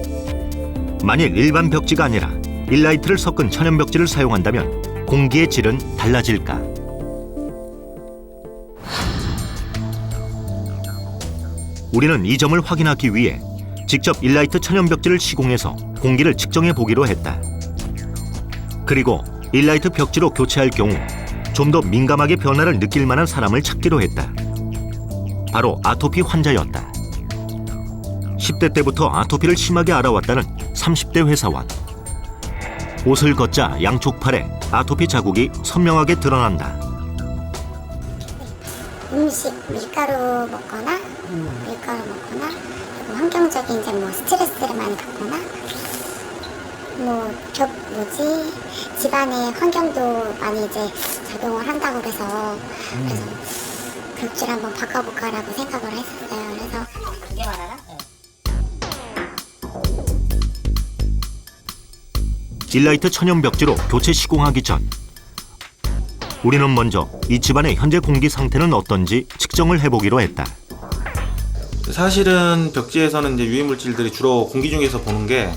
만일 일반 벽지가 아니라 일라이트를 섞은 천연 벽지를 사용한다면 공기의 질은 달라질까? 우리는 이 점을 확인하기 위해 직접 일라이트 천연 벽지를 시공해서 공기를 측정해 보기로 했다. 그리고 일라이트 벽지로 교체할 경우 좀 더 민감하게 변화를 느낄 만한 사람을 찾기로 했다. 바로 아토피 환자였다. 10대 때부터 아토피를 심하게 앓아왔다는 30대 회사원. 옷을 걷자 양쪽 팔에 아토피 자국이 선명하게 드러난다. 음식, 밀가루 먹거나 환경적인 이제 뭐 스트레스를 많이 받거나 집안의 환경도 많이 이제 작용을 한다고 그래서 벽지를 한번 바꿔볼까라고 생각을 했었어요. 그래서 이게 말하나? 일라이트 천연 벽지로 교체 시공하기 전 우리는 먼저 이 집안의 현재 공기 상태는 어떤지 측정을 해보기로 했다. 사실은 벽지에서는 이제 유해 물질들이 주로 공기 중에서 보는 게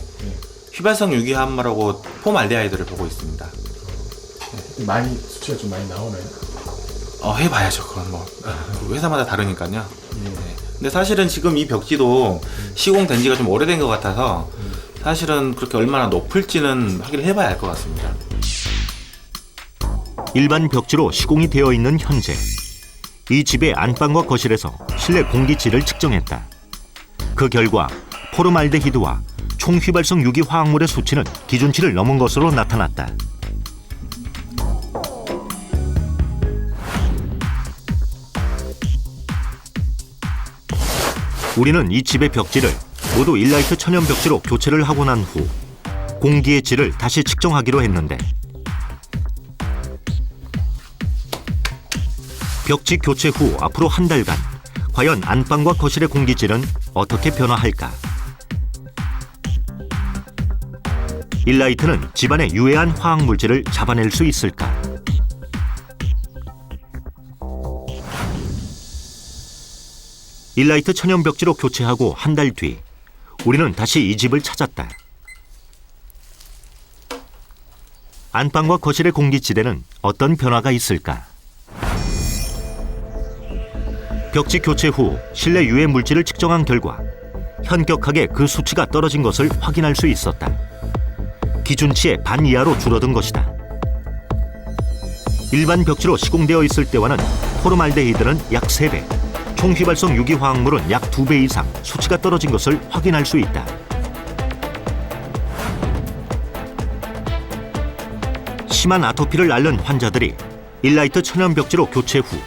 휘발성 유기화합물하고 폼알데하이드를 보고 있습니다. 많이 수치가 좀 많이 나오나요? 해봐야죠. 그건 뭐 회사마다 다르니까요. 네. 근데 사실은 지금 이 벽지도 시공된 지가 좀 오래된 것 같아서 사실은 그렇게 얼마나 높을지는 확인을 해봐야 알 것 같습니다. 일반 벽지로 시공이 되어 있는 현재 이 집의 안방과 거실에서 실내 공기질을 측정했다. 그 결과 포름알데히드와 총휘발성 유기 화학물의 수치는 기준치를 넘은 것으로 나타났다. 우리는 이 집의 벽지를 모두 일라이트 천연 벽지로 교체를 하고 난 후 공기의 질을 다시 측정하기로 했는데 벽지 교체 후 앞으로 한 달간 과연 안방과 거실의 공기질은 어떻게 변화할까? 일라이트는 집안의 유해한 화학물질을 잡아낼 수 있을까? 일라이트 천연 벽지로 교체하고 한 달 뒤 우리는 다시 이 집을 찾았다. 안방과 거실의 공기질에는 어떤 변화가 있을까? 벽지 교체 후 실내 유해 물질을 측정한 결과 현격하게 그 수치가 떨어진 것을 확인할 수 있었다. 기준치의 반 이하로 줄어든 것이다. 일반 벽지로 시공되어 있을 때와는 포름알데히드는 약 3배, 총휘발성 유기화학물은 약 2배 이상 수치가 떨어진 것을 확인할 수 있다. 심한 아토피를 앓는 환자들이 일라이트 천연 벽지로 교체 후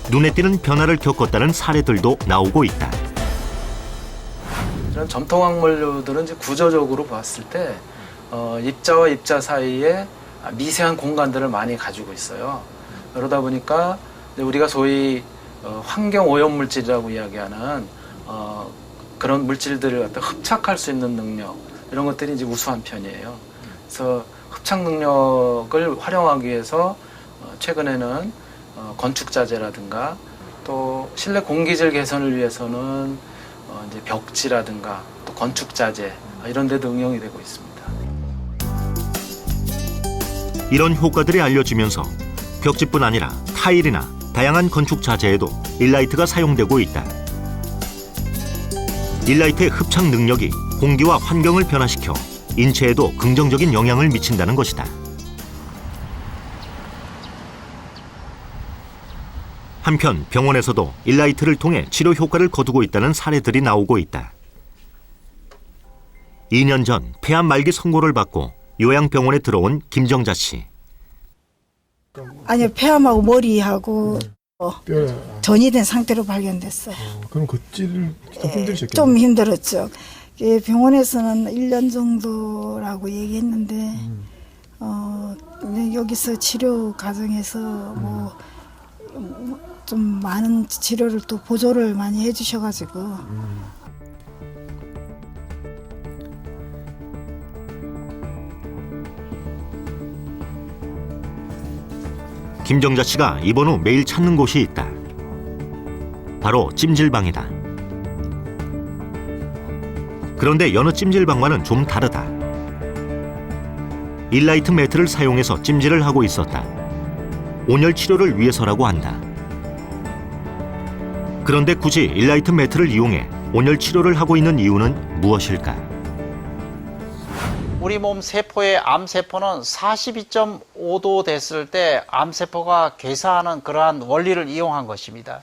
눈에 띄는 변화를 겪었다는 사례들도 나오고 있다. 이런 점토광물류들은 이제 구조적으로 봤을 때 입자와 입자 사이에 미세한 공간들을 많이 가지고 있어요. 그러다 보니까 우리가 소위 환경 오염 물질이라고 이야기하는 그런 물질들을 갖다 흡착할 수 있는 능력, 이런 것들이 이제 우수한 편이에요. 그래서 흡착 능력을 활용하기 위해서 최근에는 건축 자재라든가 또 실내 공기질 개선을 위해서는 이제 벽지라든가 또 건축 자재 이런 데도 응용이 되고 있습니다. 이런 효과들이 알려지면서 벽지뿐 아니라 타일이나 다양한 건축 자재에도 일라이트가 사용되고 있다. 일라이트의 흡착 능력이 공기와 환경을 변화시켜 인체에도 긍정적인 영향을 미친다는 것이다. 한편 병원에서도 일라이트를 통해 치료 효과를 거두고 있다는 사례들이 나오고 있다. 2년 전 폐암 말기 선고를 받고 요양병원에 들어온 김정자 씨. 아니요, 폐암하고 머리하고 전이 된 상태로 발견됐어요. 그럼 그 찌를 좀 힘드셨겠네요. 좀 힘들었죠. 병원에서는 1년 정도라고 얘기했는데 여기서 치료 과정에서 뭐 좀 많은 치료를 또 보조를 많이 해주셔가지고 김정자 씨가 입원 후 매일 찾는 곳이 있다. 바로 찜질방이다. 그런데 여느 찜질방과는 좀 다르다. 일라이트 매트를 사용해서 찜질을 하고 있었다. 온열 치료를 위해서라고 한다. 그런데 굳이 일라이트 매트를 이용해 온열 치료를 하고 있는 이유는 무엇일까? 우리 몸 세포의 암세포는 42.5도 됐을 때 암세포가 괴사하는 그러한 원리를 이용한 것입니다.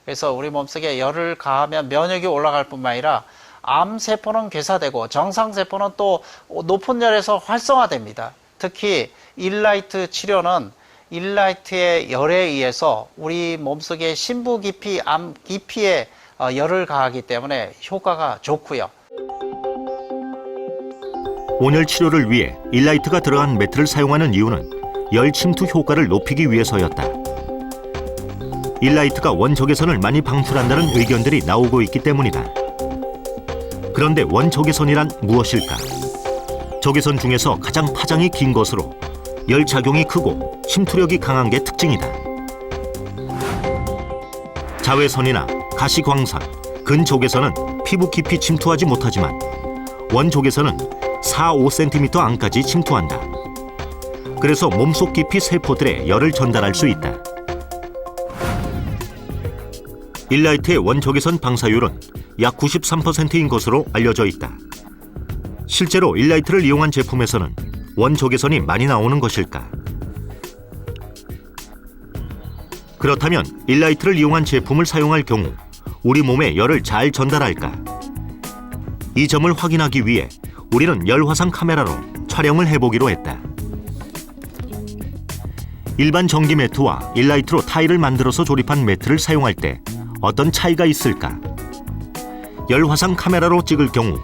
그래서 우리 몸속에 열을 가하면 면역이 올라갈 뿐만 아니라 암세포는 괴사되고 정상세포는 또 높은 열에서 활성화됩니다. 특히 일라이트 치료는 일라이트의 열에 의해서 우리 몸속의 심부 깊이, 암 깊이에 열을 가하기 때문에 효과가 좋고요. 온열 치료를 위해 일라이트가 들어간 매트를 사용하는 이유는 열 침투 효과를 높이기 위해서였다. 일라이트가 원적외선을 많이 방출한다는 의견들이 나오고 있기 때문이다. 그런데 원적외선이란 무엇일까? 적외선 중에서 가장 파장이 긴 것으로 열 작용이 크고 침투력이 강한 게 특징이다. 자외선이나 가시광선, 근적외선은 피부 깊이 침투하지 못하지만 원적외선은 4-5cm 안까지 침투한다. 그래서 몸속 깊이 세포들에 열을 전달할 수 있다. 일라이트의 원적외선 방사율은 약 93%인 것으로 알려져 있다. 실제로 일라이트를 이용한 제품에서는 원적외선이 많이 나오는 것일까? 그렇다면 일라이트를 이용한 제품을 사용할 경우 우리 몸에 열을 잘 전달할까? 이 점을 확인하기 위해 우리는 열화상 카메라로 촬영을 해보기로 했다. 일반 전기 매트와 일라이트로 타일을 만들어서 조립한 매트를 사용할 때 어떤 차이가 있을까? 열화상 카메라로 찍을 경우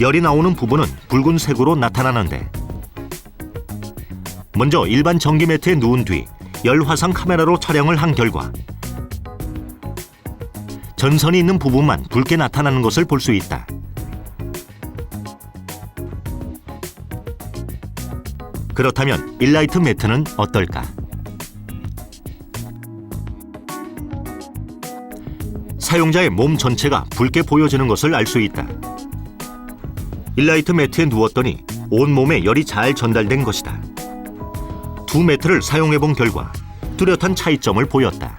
열이 나오는 부분은 붉은색으로 나타나는데, 먼저 일반 전기 매트에 누운 뒤 열화상 카메라로 촬영을 한 결과 전선이 있는 부분만 붉게 나타나는 것을 볼 수 있다. 그렇다면 일라이트 매트는 어떨까? 사용자의 몸 전체가 붉게 보여지는 것을 알 수 있다. 일라이트 매트에 누웠더니 온몸에 열이 잘 전달된 것이다. 두 매트를 사용해본 결과 뚜렷한 차이점을 보였다.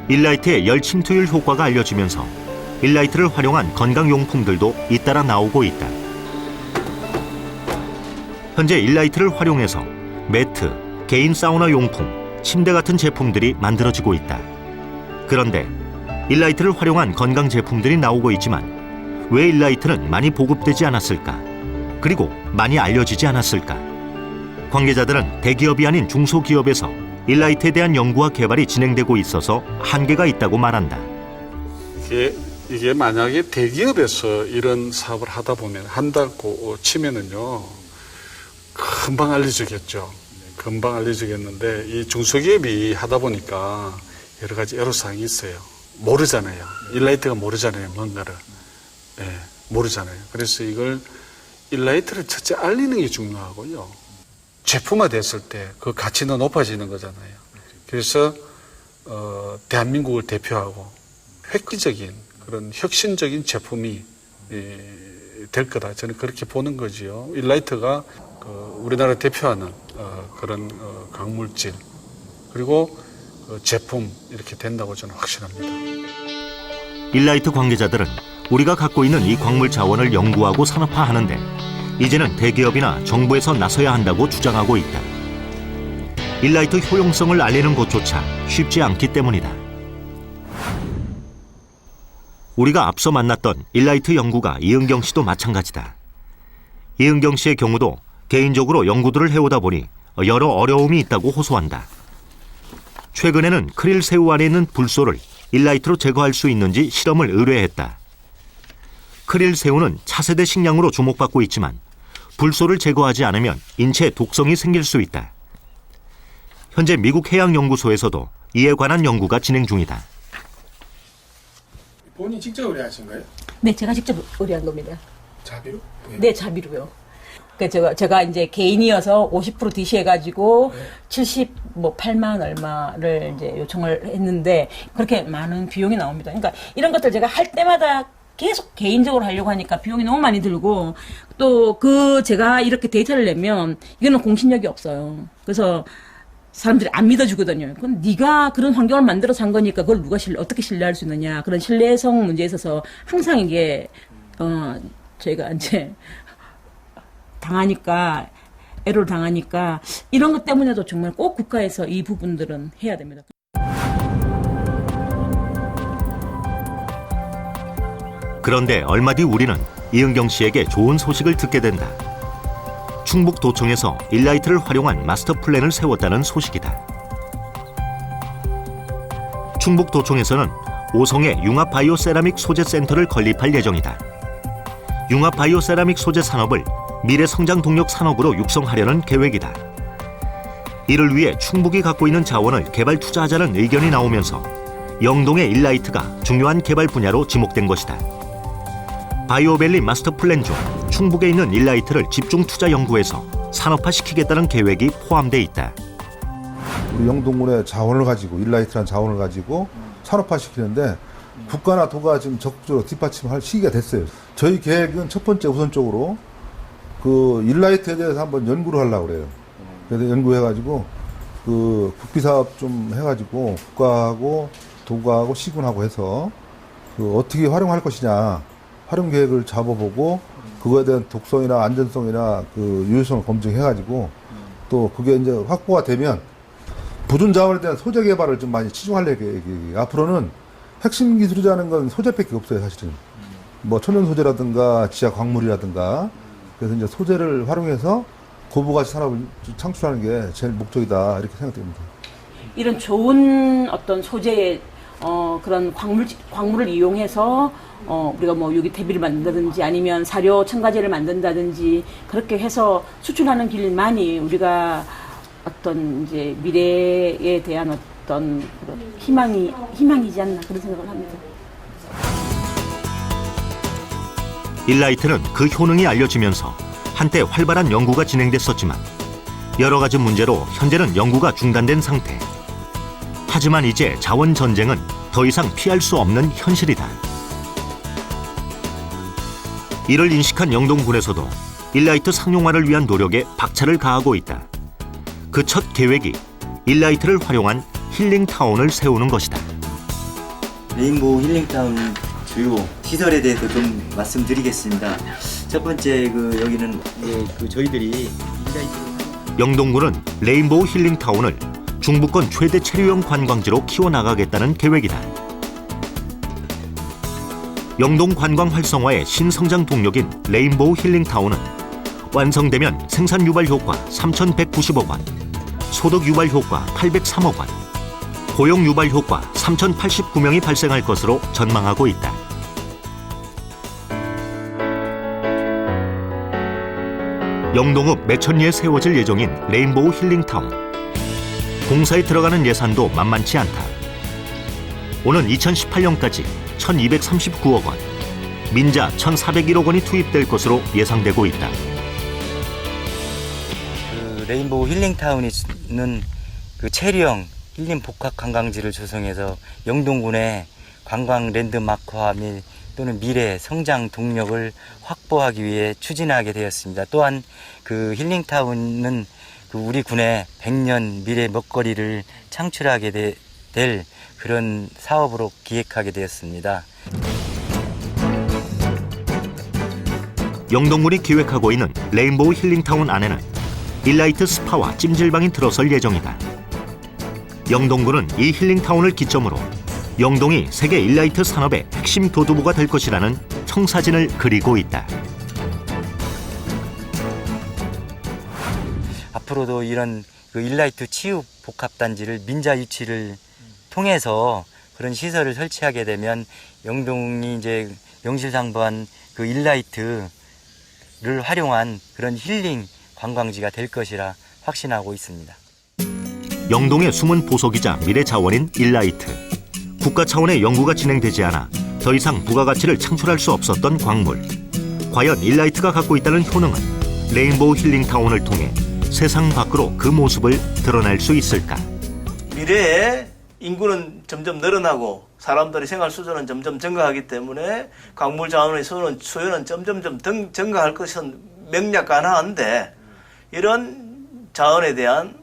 일라이트의 열 침투율 효과가 알려지면서 일라이트를 활용한 건강용품들도 잇따라 나오고 있다. 현재 일라이트를 활용해서 매트, 개인 사우나 용품, 침대 같은 제품들이 만들어지고 있다. 그런데 일라이트를 활용한 건강 제품들이 나오고 있지만 왜 일라이트는 많이 보급되지 않았을까? 그리고 많이 알려지지 않았을까? 관계자들은 대기업이 아닌 중소기업에서 일라이트에 대한 연구와 개발이 진행되고 있어서 한계가 있다고 말한다. 이게 만약에 대기업에서 이런 사업을 하다 보면 한다고 치면은요 금방 알려지겠죠. 금방 알려지겠는데 이 중소기업이 하다 보니까 여러 가지 애로사항이 있어요. 모르잖아요. 일라이트가 모르잖아요. 뭔가를. 네, 모르잖아요. 그래서 이걸 일라이트를 첫째 알리는 게 중요하고요. 제품화 됐을 때 그 가치는 높아지는 거잖아요. 그래서 대한민국을 대표하고 획기적인 그런 혁신적인 제품이 될 거다. 저는 그렇게 보는 거지요. 일라이트가 우리나라 대표하는 그런 강물질 그리고 제품 이렇게 된다고 저는 확신합니다. 일라이트 관계자들은 우리가 갖고 있는 이 광물 자원을 연구하고 산업화하는데 이제는 대기업이나 정부에서 나서야 한다고 주장하고 있다. 일라이트 효용성을 알리는 것조차 쉽지 않기 때문이다. 우리가 앞서 만났던 일라이트 연구가 이은경 씨도 마찬가지다. 이은경 씨의 경우도 개인적으로 연구들을 해오다 보니 여러 어려움이 있다고 호소한다. 최근에는 크릴 새우 안에 있는 불소를 일라이트로 제거할 수 있는지 실험을 의뢰했다. 크릴 새우는 차세대 식량으로 주목받고 있지만 불소를 제거하지 않으면 인체에 독성이 생길 수 있다. 현재 미국 해양연구소에서도 이에 관한 연구가 진행 중이다. 본인 직접 의뢰하신 거예요? 네, 제가 직접 의뢰한 겁니다. 자비로? 네, 자비로요. 그러니까 제가 이제 개인이어서 50% DC해가지고 78만 얼마를 이제 요청을 했는데 그렇게 많은 비용이 나옵니다. 그러니까 이런 것들 제가 할 때마다 계속 개인적으로 하려고 하니까 비용이 너무 많이 들고 또 제가 이렇게 데이터를 내면 이거는 공신력이 없어요. 그래서 사람들이 안 믿어주거든요. 그럼 네가 그런 환경을 만들어서 한 거니까 그걸 누가 어떻게 신뢰할 수 있느냐. 그런 신뢰성 문제에 있어서 항상 이게 저희가 이제 당하니까 애로를 당하니까 이런 것 때문에도 정말 꼭 국가에서 이 부분들은 해야 됩니다. 그런데 얼마 뒤 우리는 이은경 씨에게 좋은 소식을 듣게 된다. 충북도청에서 일라이트를 활용한 마스터 플랜을 세웠다는 소식이다. 충북도청에서는 오송에 융합 바이오 세라믹 소재 센터를 건립할 예정이다. 융합 바이오 세라믹 소재 산업을 미래 성장 동력 산업으로 육성하려는 계획이다. 이를 위해 충북이 갖고 있는 자원을 개발 투자하자는 의견이 나오면서 영동의 일라이트가 중요한 개발 분야로 지목된 것이다. 바이오밸리 마스터 플랜 중 충북에 있는 일라이트를 집중 투자 연구해서 산업화시키겠다는 계획이 포함돼 있다. 우리 영동군의 자원을 가지고 일라이트라는 자원을 가지고 산업화시키는데 국가나 도가 지금 적극적으로 뒷받침할 시기가 됐어요. 저희 계획은 첫 번째 우선적으로 그 일라이트에 대해서 한번 연구를 하려고 그래요. 그래서 연구해가지고 그 국비사업 좀 해가지고 국가하고 도가하고 시군하고 해서 그 어떻게 활용할 것이냐 활용 계획을 잡아보고 그거에 대한 독성이나 안전성이나 그 유효성을 검증해가지고 또 그게 이제 확보가 되면 보존 자원에 대한 소재 개발을 좀 많이 치중할 계획이에요. 앞으로는 핵심 기술이라는 건 소재밖에 없어요, 사실은. 뭐 천연 소재라든가 지하 광물이라든가 그래서 이제 소재를 활용해서 고부가치 산업을 창출하는 게 제일 목적이다 이렇게 생각됩니다. 이런 좋은 어떤 소재의 그런 광물을 이용해서 우리가 뭐 여기 대비를 만든다든지 아니면 사료 첨가제를 만든다든지 그렇게 해서 수출하는 길만이 우리가 어떤 이제 미래에 대한 어떤 그런 희망이지 않나 그런 생각을 합니다. 일라이트는 그 효능이 알려지면서 한때 활발한 연구가 진행됐었지만 여러 가지 문제로 현재는 연구가 중단된 상태. 하지만 이제 자원 전쟁은 더 이상 피할 수 없는 현실이다. 이를 인식한 영동군에서도 일라이트 상용화를 위한 노력에 박차를 가하고 있다. 그 첫 계획이 일라이트를 활용한 힐링타운을 세우는 것이다. 레인보우 힐링타운 주요 시설에 대해서 좀 말씀드리겠습니다. 첫 번째 여기는 저희들이 영동군은 레인보우 힐링타운을 중부권 최대 체류형 관광지로 키워나가겠다는 계획이다. 영동 관광 활성화의 신성장 동력인 레인보우 힐링타운은 완성되면 생산 유발 효과 3,190억 원, 소득 유발 효과 803억 원, 고용 유발 효과 3,089명이 발생할 것으로 전망하고 있다. 영동읍 매천리에 세워질 예정인 레인보우 힐링타운. 공사에 들어가는 예산도 만만치 않다. 오는 2018년까지 1,239억 원, 민자 1,401억 원이 투입될 것으로 예상되고 있다. 레인보우 힐링타운은 체류형 힐링 복합 관광지를 조성해서 영동군의 관광 랜드마크화 및 또는 미래 성장 동력을 확보하기 위해 추진하게 되었습니다. 또한 힐링타운은 우리 군의 100년 미래 먹거리를 창출하게 될 그런 사업으로 기획하게 되었습니다. 영동군이 기획하고 있는 레인보우 힐링타운 안에는 일라이트 스파와 찜질방이 들어설 예정이다. 영동군은 이 힐링타운을 기점으로 영동이 세계 일라이트 산업의 핵심 도두부가 될 것이라는 청사진을 그리고 있다. 앞으로도 이런 일라이트 치유 복합단지를 민자 유치를 통해서 그런 시설을 설치하게 되면 영동이 이제 명실상부한 일라이트를 활용한 그런 힐링 관광지가 될 것이라 확신하고 있습니다. 영동의 숨은 보석이자 미래 자원인 일라이트. 국가 차원의 연구가 진행되지 않아 더 이상 부가가치를 창출할 수 없었던 광물. 과연 일라이트가 갖고 있다는 효능은 레인보우 힐링타운을 통해 세상 밖으로 그 모습을 드러낼 수 있을까? 미래에 인구는 점점 늘어나고 사람들의 생활 수준은 점점 증가하기 때문에 광물 자원의 수요는 점점 증가할 것은 명략 가능한데 이런 자원에 대한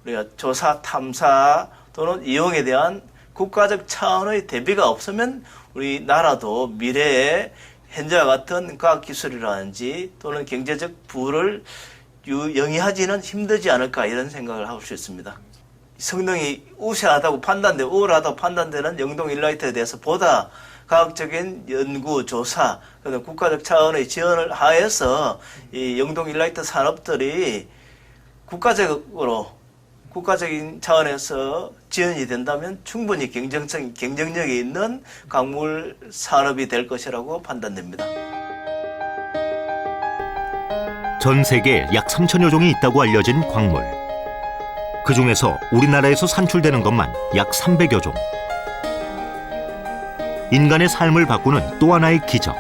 우리가 조사, 탐사 또는 이용에 대한 국가적 차원의 대비가 없으면 우리나라도 미래에 현재와 같은 과학기술이라든지 또는 경제적 부를 영위하지는 힘들지 않을까 이런 생각을 하고 있습니다. 성능이 우월하다고 판단되는 영동 일라이트에 대해서 보다 과학적인 연구, 조사, 국가적 차원의 지원을 하여서 이 영동 일라이트 산업들이 국가적인 차원에서 지원이 된다면 충분히 경쟁력이 있는 광물 산업이 될 것이라고 판단됩니다. 전 세계에 약 3천여 종이 있다고 알려진 광물. 그 중에서 우리나라에서 산출되는 것만 약 300여 종. 인간의 삶을 바꾸는 또 하나의 기적.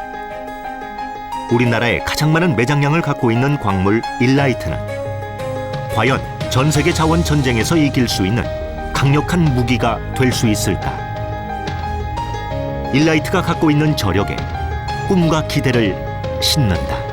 우리나라에 가장 많은 매장량을 갖고 있는 광물 일라이트는 과연 전 세계 자원 전쟁에서 이길 수 있는 강력한 무기가 될 수 있을까? 일라이트가 갖고 있는 저력에 꿈과 기대를 심는다.